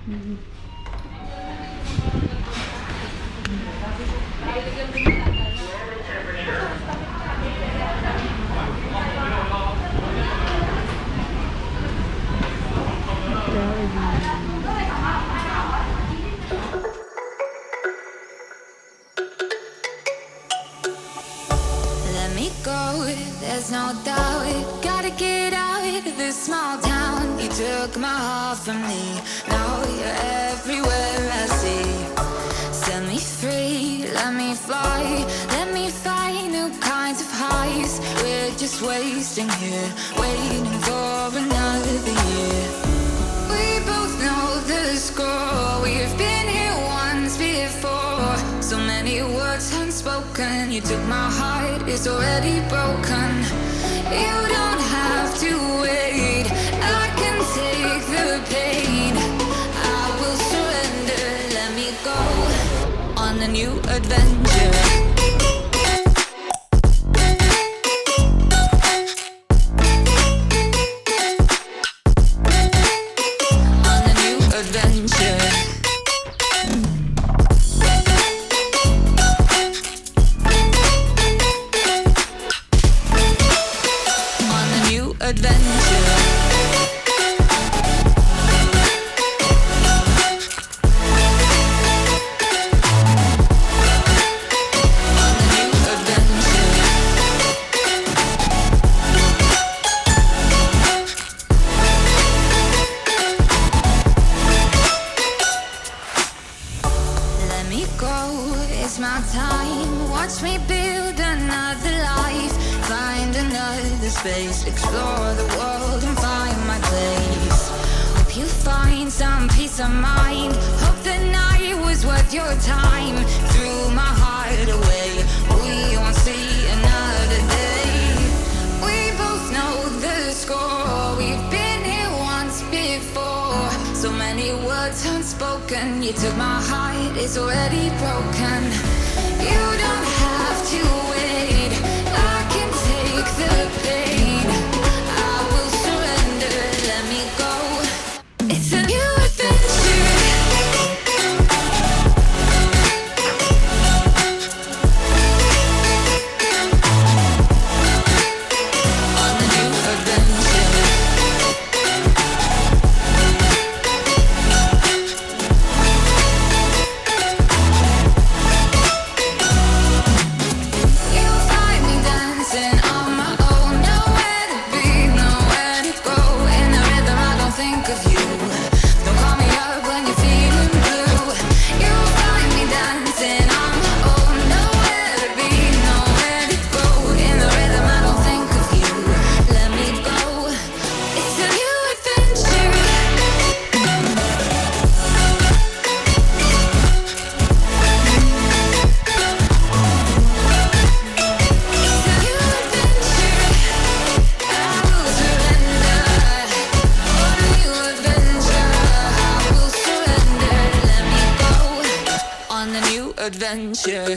Let me go, there's no doubt. Gotta get out of this small town. You took my heart from me, now you're everywhere I see. Set me free, let me fly. Let me find new kinds of highs. We're just wasting here, waiting for another year. We both know the score. We've been here once before. So many words unspoken. You took my heart, it's already broken. You don't have to wait, I can take the pain. I will surrender, let me go on a new adventure. It's my time, watch me build another life. Find another space, explore the world and find my place. Hope you find some peace of mind. Hope the night was worth your time. Threw my heart away, we won't see another day. We both know the score, we've been here once before. So many words unspoken. You took my heart, it's already broken. You don't have to wait, I can take the pain. I will surrender, let me go. It's a new adventure. On a new adventure. Adventure.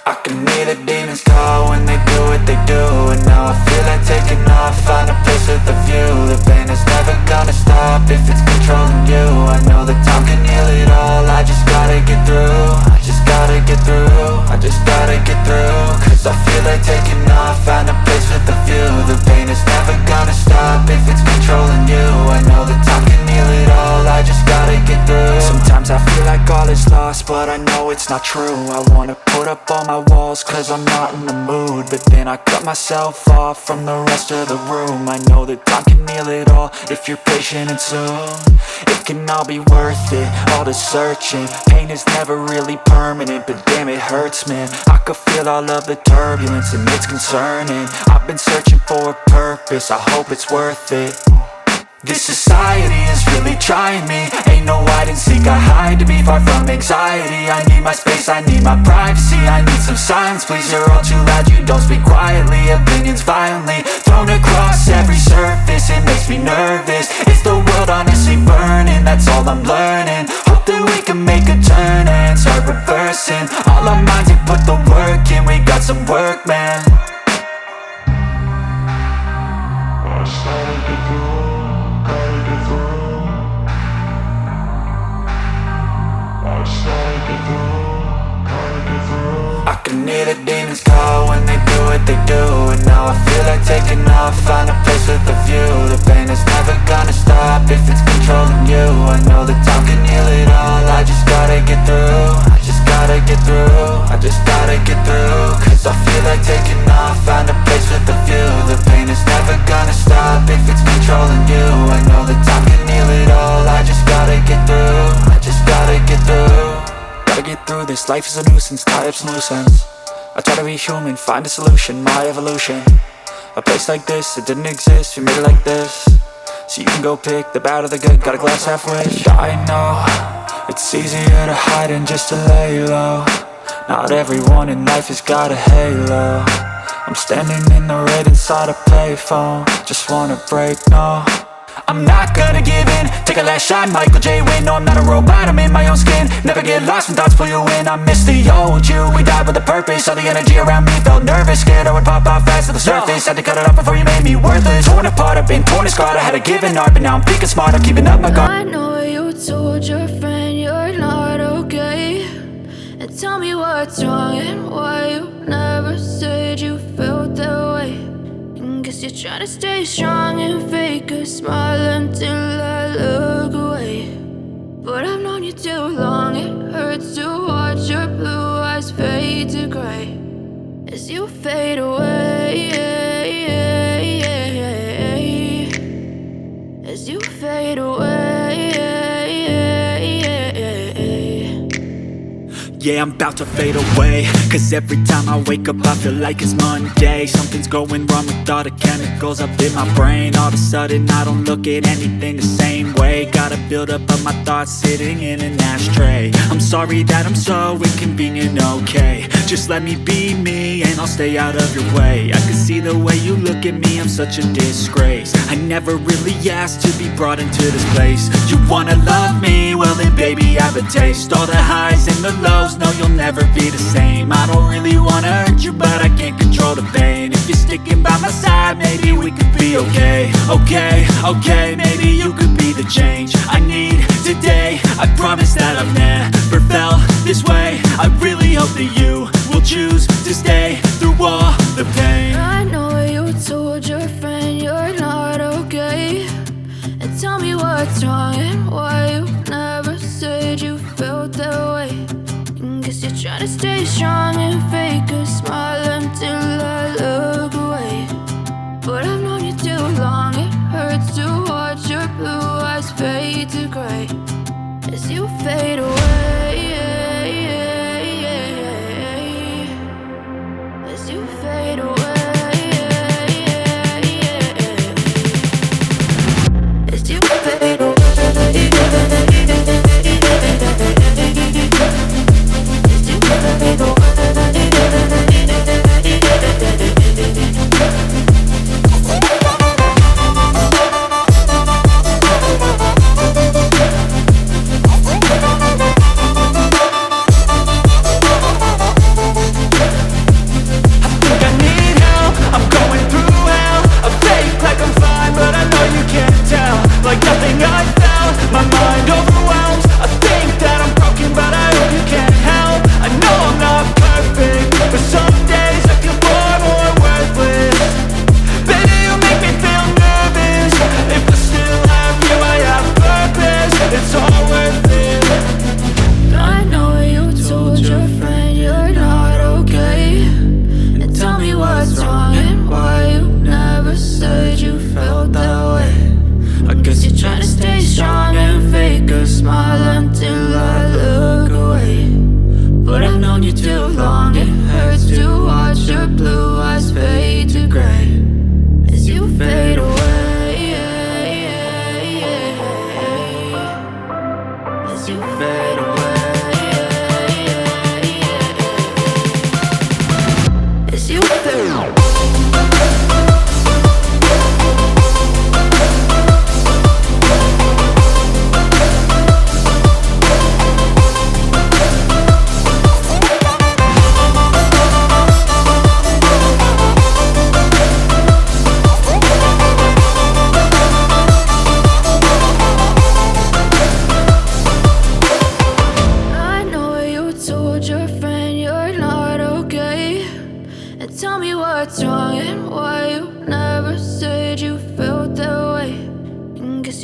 I can hear the demons call when they do what they do. And now I feel like taking off, find a place with a view. The pain is never gonna stop if it's controlling you. I know that time can heal it all, I just gotta get through. I just gotta get through, I just gotta get through. Cause I feel like taking off, find a place with a view. The pain is never gonna stop if it's controlling you. I know that time can heal it all, I just gotta get through. Sometimes I feel like all is lost, but I know it's not true. I wanna put up all my walls cause I'm not in the mood. But then I cut myself off from the rest of the room. I know that time can heal it all if you're patient and soon. It can all be worth it, all the searching. Pain is never really permanent, but damn it hurts, man. I could feel all of the turbulence and it's concerning. I've been searching for a purpose, I hope it's worth it. This society is really trying me. Ain't no hide and seek, I hide to be far from anxiety. I need my space, I need my privacy. I need some silence, please, you're all too loud. You don't speak quietly, opinions violently thrown across every surface. It makes me nervous, is the world honestly burning? That's all I'm learning. Hope that we can make a turn in all our minds and put the work in. We got some work, man. I just gotta get through, gotta get through. I just gotta get through, gotta get through. I can hear the demons call when they do what they do. And now I feel like taking off, find a place with a view. The pain is never gonna stop if it's controlling you. I know that time can heal it all, I just gotta get through. I just gotta get through, I just gotta get through. Cause I feel like taking off, find a place with a view. The pain is never gonna stop if it's controlling you. I know that time can heal it all, I just gotta get through. I just gotta get through. Gotta get through this, life is a nuisance, tie up some loose ends. I try to be human, find a solution, my evolution. A place like this, it didn't exist, we made it like this. So you can go pick the bad or the good, got a glass halfway. I know, it's easier to hide than just to lay low. Not everyone in life has got a halo. I'm standing in the red inside a payphone. Just wanna break, no, I'm not gonna give in. Take a last shot, Michael J. Win. No, I'm not a robot, I'm in my own skin. Never get lost when thoughts pull you in. I miss the old you, we died with a purpose. All the energy around me felt nervous, scared I would pop off fast to the surface. Had to cut it off before you made me worthless. Torn apart, I've been torn and scarred. I had a given art, but now I'm thinking smart. I'm keeping up my guard. I know you told your friend you're not okay, and tell me what's wrong and why you never said you felt that way. Guess you're trying to stay strong and fake a smile until I look away. But I've known you too long, it hurts to watch your blue eyes fade to gray as you fade away, as you fade away. Yeah, I'm about to fade away, cause every time I wake up I feel like it's Monday. Something's going wrong with all the chemicals up in my brain. All of a sudden I don't look at anything the same way. Gotta build up of my thoughts sitting in an ashtray. I'm sorry that I'm so inconvenient, okay. Just let me be me and I'll stay out of your way. I can see the way you look at me, I'm such a disgrace. I never really asked to be brought into this place. You wanna love me? Well then baby I have a taste. All the highs and the lows, no you'll never be the same. I don't really wanna hurt you but I can't control the pain. If you're sticking by my side maybe we could be okay. Okay, maybe you could be the change I need today. I promise that I've never felt this way. I really hope that you will choose to stay through all the pain. I know you told your friend you're not okay, and tell me what's wrong and why you never said you felt that way. Guess you're trying to stay strong and fake a smile until I look away. But I've known you too long, it hurts to watch your blue eyes fade to gray as you fade away, as you fade away, as you fade away.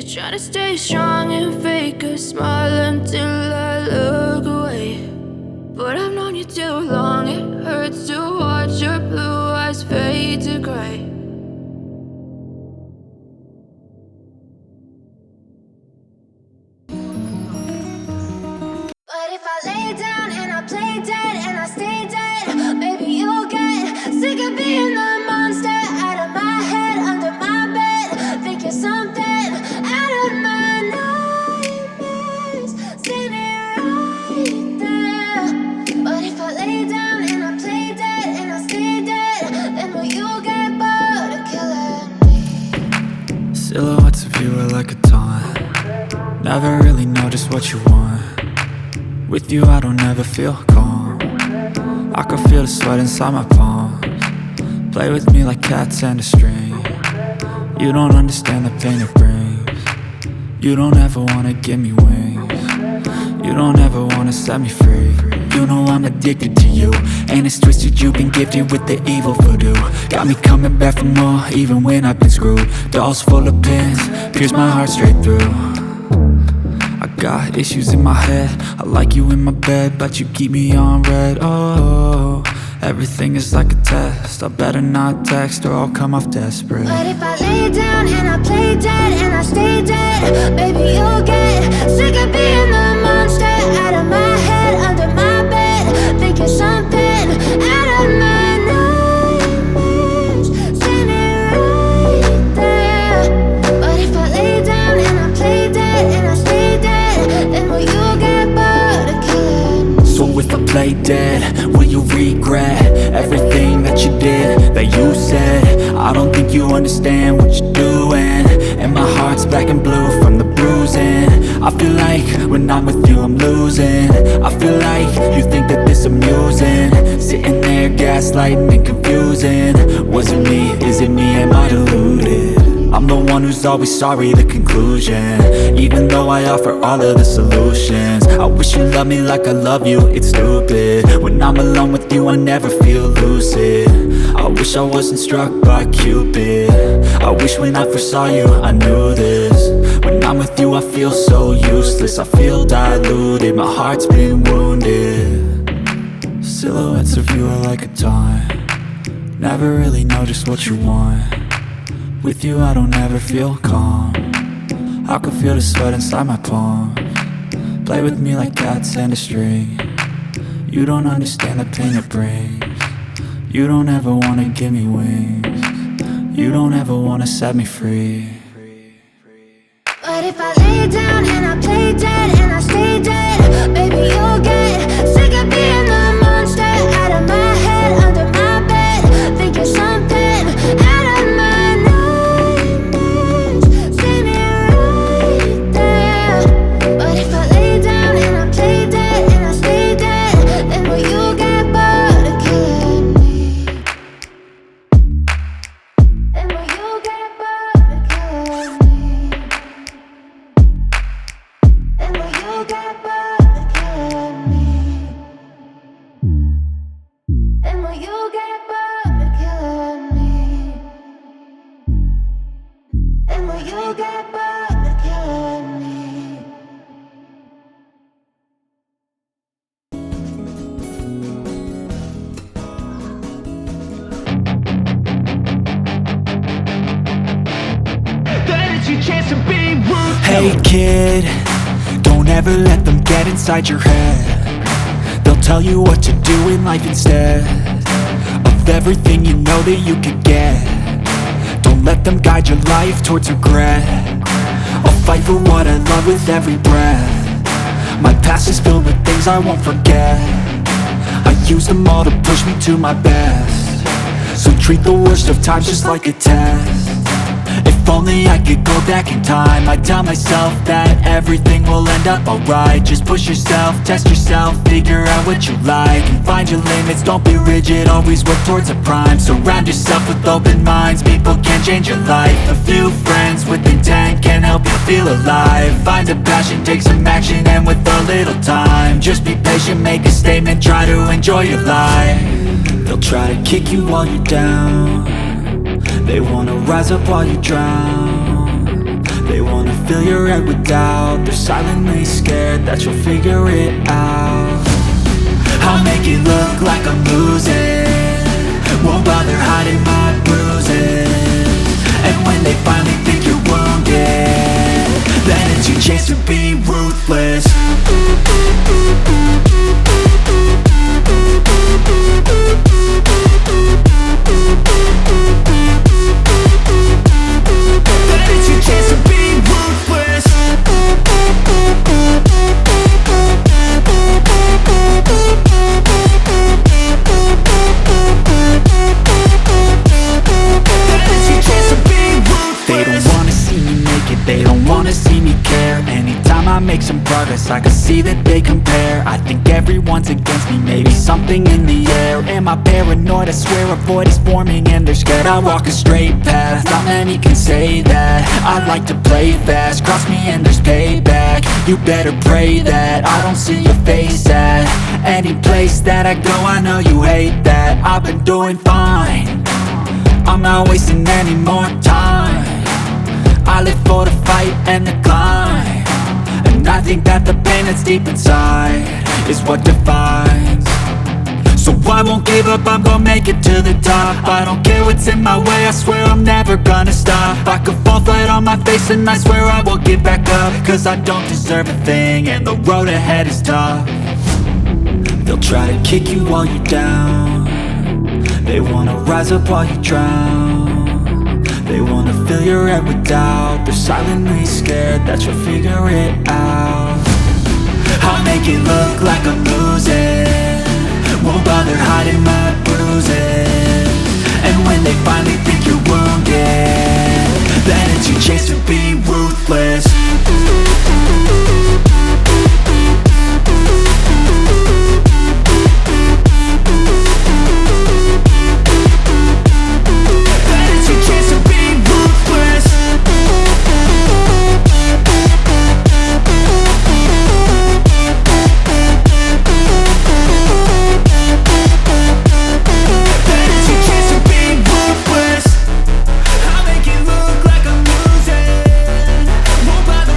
You try to stay strong and fake a smile until I look away. But I've known you too long, it hurts to watch your blue eyes fade to gray. But if I lay down and I play dead and I stay dead, maybe you'll get sick of being the monster out of my head, under my bed. Think you're something out of my nightmares, seen it right there. But if I lay down and I play dead and I stay dead, then will you get bored of killing me? Silhouettes of you are like a taunt. Never really know just what you want. With you I don't ever feel calm. I can feel the sweat inside my palms. Play with me like cats and a string. You don't understand the pain it brings. You don't ever wanna give me wings. You don't ever wanna set me free. You know I'm addicted to you, and it's twisted, you've been gifted with the evil voodoo. Got me coming back for more, even when I've been screwed. Dolls full of pins, pierce my heart straight through. I got issues in my head, I like you in my bed, but you keep me on red. Oh, everything is like a test, I better not text or I'll come off desperate. But if I lay down and I play dead and I stay dead, baby you'll get sick of being the monster out of my head, under my bed. Think you're something out of my nightmares, seen it right there. But if I lay down and I play dead and I stay dead, then will you get bored of killing me? So if I play dead, will you regret everything that you did, that you said? I don't think you understand what you're doing, and my heart's black and blue from the bruising. I feel like when I'm with you I'm losing. I feel like you think that this amusing, sitting there gaslighting and confusing. Was it me? Is it me? Am I deluded? I'm the one who's always sorry, the conclusion, even though I offer all of the solutions. I wish you loved me like I love you, it's stupid. When I'm alone with you I never feel lucid. I wish I wasn't struck by Cupid. I wish when I first saw you I knew this. When I'm with you I feel so useless, I feel diluted, my heart's been wounded. Silhouettes of you are like a taunt. Never really know just what you want. With you I don't ever feel calm. I can feel the sweat inside my palms. Play with me like cats and a string. You don't understand the pain it brings. You don't ever wanna give me wings. You don't ever wanna set me free. But if I lay down and I play dead and I stay dead, baby you'll get sick of being the monster out of my head, under my bed. Think you're something out of my nightmares, seen it right there. But if I lay down and I play dead and I stay dead, then will you get bored of killing me? Then will you get bored of killing me? Then will you get bored of killing me? Then will you get bored of killing me? Then will you get bored of killing me? That is your chance to be ruthless. Hey kid, don't ever let them get inside your head. They'll tell you what to do in life instead of everything you know that you could get. Don't let them guide your life towards regret. I'll fight for what I love with every breath. My past is filled with things I won't forget. I use them all to push me to my best. So treat the worst of times just like a test. If only I could go back in time, I'd tell myself that everything will end up alright. Just push yourself, test yourself, figure out what you like, and find your limits, don't be rigid, always work towards a prime. Surround yourself with open minds, people can change your life. A few friends with intent can help you feel alive. Find a passion, take some action, and with a little time, just be patient, make a statement, try to enjoy your life. They'll try to kick you while you're down. They wanna rise up while you drown. They wanna fill your head with doubt. They're silently scared that you'll figure it out. I'll make it look like I'm losing, won't bother hiding my bruises. And when they finally think you're wounded, then it's your chance to be ruthless. Then it's your chance to be ruthless. They don't wanna see me make it, they don't wanna see me care. Anytime I make some progress, I can see that they compare. I think everyone's against me, maybe something in the air. Am I paranoid? I swear a void is forming and they're scared. I walk a straight path, not many can say that. I like to play fast, cross me and there's payback. You better pray that I don't see your face at any place that I go. I know you hate that. I've been doing fine, I'm not wasting any more time. I live for the fight and the climb, and I think that the pain that's deep inside is what defines. So I won't give up, I'm gonna make it to the top. I don't care what's in my way, I swear I'm never gonna stop. I could fall flat on my face and I swear I will get back up, cause I don't deserve a thing and the road ahead is tough. They'll try to kick you while you're down, they wanna rise up while you drown. They wanna fill your head with doubt. They're silently scared that you'll figure it out. I'll make it look like I'm losing, won't bother hiding my bruises. And when they finally think you're wounded, then it's your chance to be ruthless. Won't bother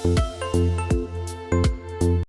you.